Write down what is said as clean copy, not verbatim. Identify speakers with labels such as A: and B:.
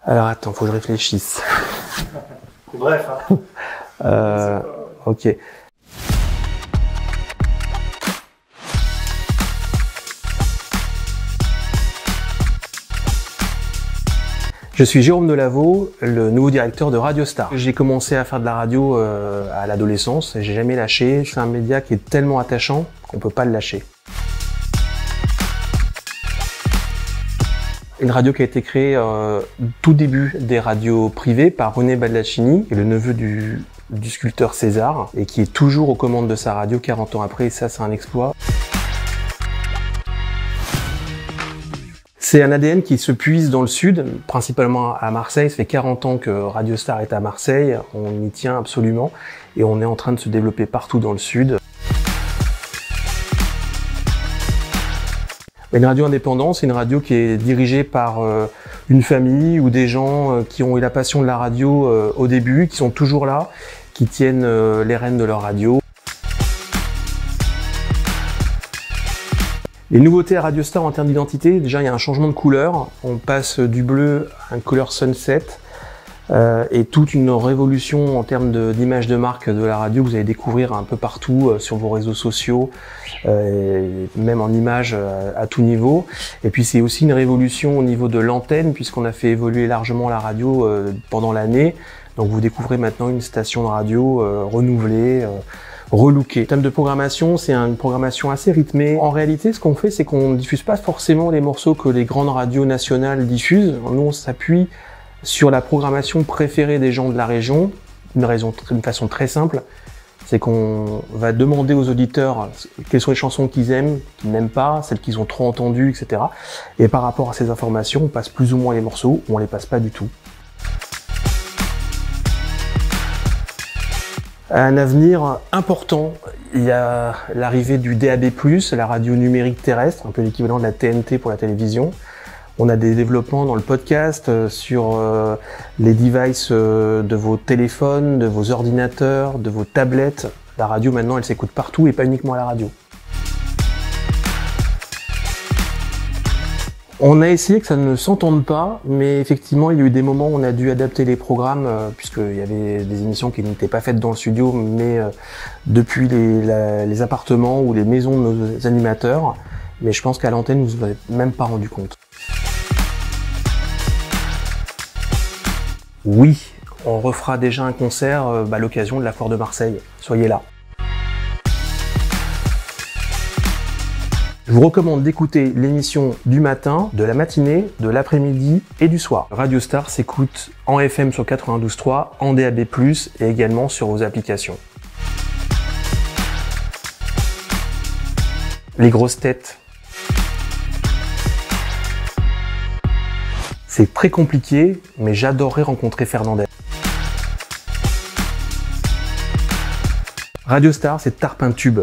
A: Alors attends, faut que je réfléchisse.
B: Bref, hein.
A: Ok. Je suis Jérôme Delaveau, le nouveau directeur de Radio Star. J'ai commencé à faire de la radio à l'adolescence et j'ai jamais lâché. C'est un média qui est tellement attachant qu'on peut pas le lâcher. Une radio qui a été créée tout début des radios privées par René Baldacchini, qui est le neveu du sculpteur César, et qui est toujours aux commandes de sa radio 40 ans après, et ça c'est un exploit. C'est un ADN qui se puise dans le sud, principalement à Marseille. Ça fait 40 ans que Radio Star est à Marseille, on y tient absolument, et on est en train de se développer partout dans le sud. Une radio indépendante, c'est une radio qui est dirigée par une famille ou des gens qui ont eu la passion de la radio au début, qui sont toujours là, qui tiennent les rênes de leur radio. Les nouveautés à Radio Star en termes d'identité, déjà il y a un changement de couleur. On passe du bleu à une couleur sunset et toute une révolution en termes d'image de marque de la radio que vous allez découvrir un peu partout sur vos réseaux sociaux, et même en images à tout niveau. Et puis c'est aussi une révolution au niveau de l'antenne puisqu'on a fait évoluer largement la radio pendant l'année. Donc vous découvrez maintenant une station de radio renouvelée, relookée. En termes de programmation, c'est une programmation assez rythmée. En réalité, ce qu'on fait, c'est qu'on ne diffuse pas forcément les morceaux que les grandes radios nationales diffusent. Nous, on s'appuie sur la programmation préférée des gens de la région, d'une façon très simple, c'est qu'on va demander aux auditeurs quelles sont les chansons qu'ils aiment, qu'ils n'aiment pas, celles qu'ils ont trop entendues, etc. Et par rapport à ces informations, on passe plus ou moins les morceaux ou on les passe pas du tout. Un avenir important, il y a l'arrivée du DAB+, la radio numérique terrestre, un peu l'équivalent de la TNT pour la télévision. On a des développements dans le podcast sur les devices de vos téléphones, de vos ordinateurs, de vos tablettes. La radio maintenant elle s'écoute partout et pas uniquement à la radio. On a essayé que ça ne s'entende pas, mais effectivement il y a eu des moments où on a dû adapter les programmes puisqu'il y avait des émissions qui n'étaient pas faites dans le studio mais depuis les appartements ou les maisons de nos animateurs. Mais je pense qu'à l'antenne vous vous en êtes même pas rendu compte. Oui, on refera déjà un concert à l'occasion de la Foire de Marseille. Soyez là. Je vous recommande d'écouter l'émission du matin, de la matinée, de l'après-midi et du soir. Radio Star s'écoute en FM sur 92.3, en DAB+, et également sur vos applications. Les grosses têtes. C'est très compliqué, mais j'adorerais rencontrer Fernandez. Radio Star, c'est Tarpin Tube.